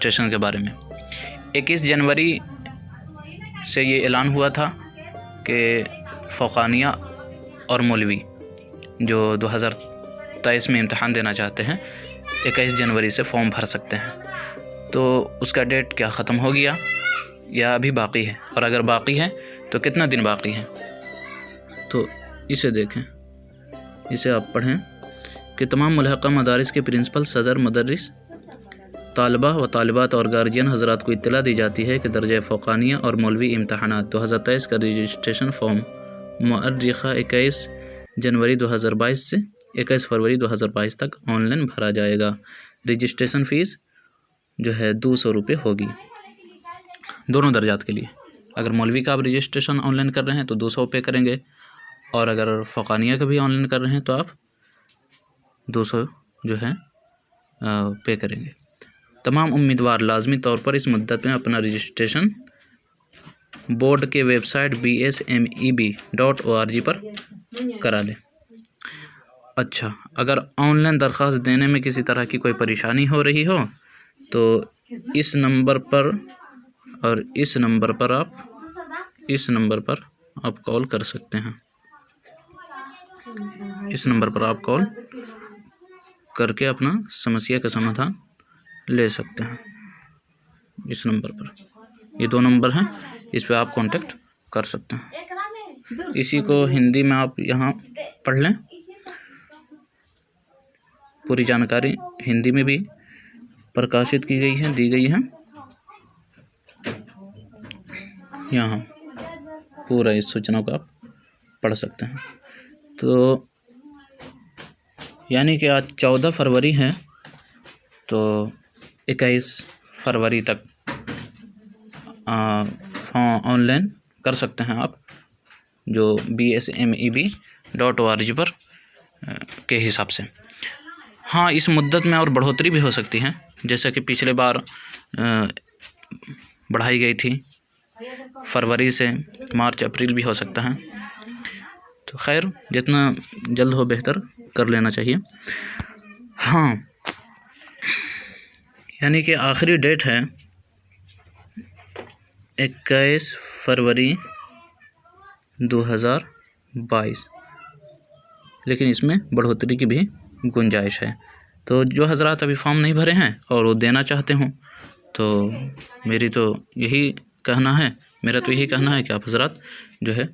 Registration के बारे में। 21 जनवरी से ये ऐलान हुआ था कि फ़ौक़ानिया और मौलवी जो 2023 में इम्तहान देना चाहते हैं 21 जनवरी से फॉर्म भर सकते हैं। तो उसका डेट क्या ख़त्म हो गया या अभी बाकी है, और अगर बाकी है तो कितना दिन बाकी है? तो इसे देखें, इसे आप पढ़ें कि तमाम मुल्हक़ा मदारिस के प्रिंसिपल, सदर, मुदर्रिस, तालबा व तालिबात और गार्जियन हज़रात को इत्तला दी जाती है कि दर्जा फ़ौक़ानिया और मौलवी इम्तहानात 2023 का रजिस्ट्रेशन फ़ॉर्म मुअर्रिख़ा 21 जनवरी 2022 से 21 फरवरी 2022 तक ऑनलाइन भरा जाएगा। रजिस्ट्रेशन फ़ीस जो है 200 रुपये होगी दोनों दर्जात के लिए। अगर मौलवी का आप रजिस्ट्रेशन ऑनलाइन कर रहे हैं तो 200 पे करेंगे, और अगर फ़ौक़ानिया का भी ऑनलाइन कर रहे हैं तो आप 200 जो है पे करेंगे। तमाम उम्मीदवार लाजमी तौर पर इस मुद्दत में अपना रजिस्ट्रेशन बोर्ड के वेबसाइट bsmeb.org पर करा लें। अच्छा, अगर ऑनलाइन दरख्वास्त देने में किसी तरह की कोई परेशानी हो रही हो तो इस नंबर पर और इस नंबर पर आप कॉल कर सकते हैं। इस नंबर पर आप कॉल करके अपना समस्या का समाधान ले सकते हैं। इस नंबर पर, ये 2 नंबर हैं, इस पर आप कांटेक्ट कर सकते हैं। इसी को हिंदी में आप यहाँ पढ़ लें, पूरी जानकारी हिंदी में भी प्रकाशित की गई है, दी गई है। यहाँ पूरा इस सूचना को आप पढ़ सकते हैं। तो यानी कि आज 14 फरवरी है, तो 21 फरवरी तक फॉर्म ऑनलाइन कर सकते हैं आप, जो bsmeb.org पर के हिसाब से। हाँ, इस मुद्दत में और बढ़ोतरी भी हो सकती है, जैसा कि पिछले बार बढ़ाई गई थी, फरवरी से मार्च अप्रैल भी हो सकता है। तो खैर, जितना जल्द हो बेहतर कर लेना चाहिए। हाँ, यानी कि आखिरी डेट है 21 फरवरी 2022, लेकिन इसमें बढ़ोतरी की भी गुंजाइश है। तो जो हज़रात अभी फॉर्म नहीं भरे हैं और वो देना चाहते हों, तो मेरा तो यही कहना है कि आप हज़रात जो है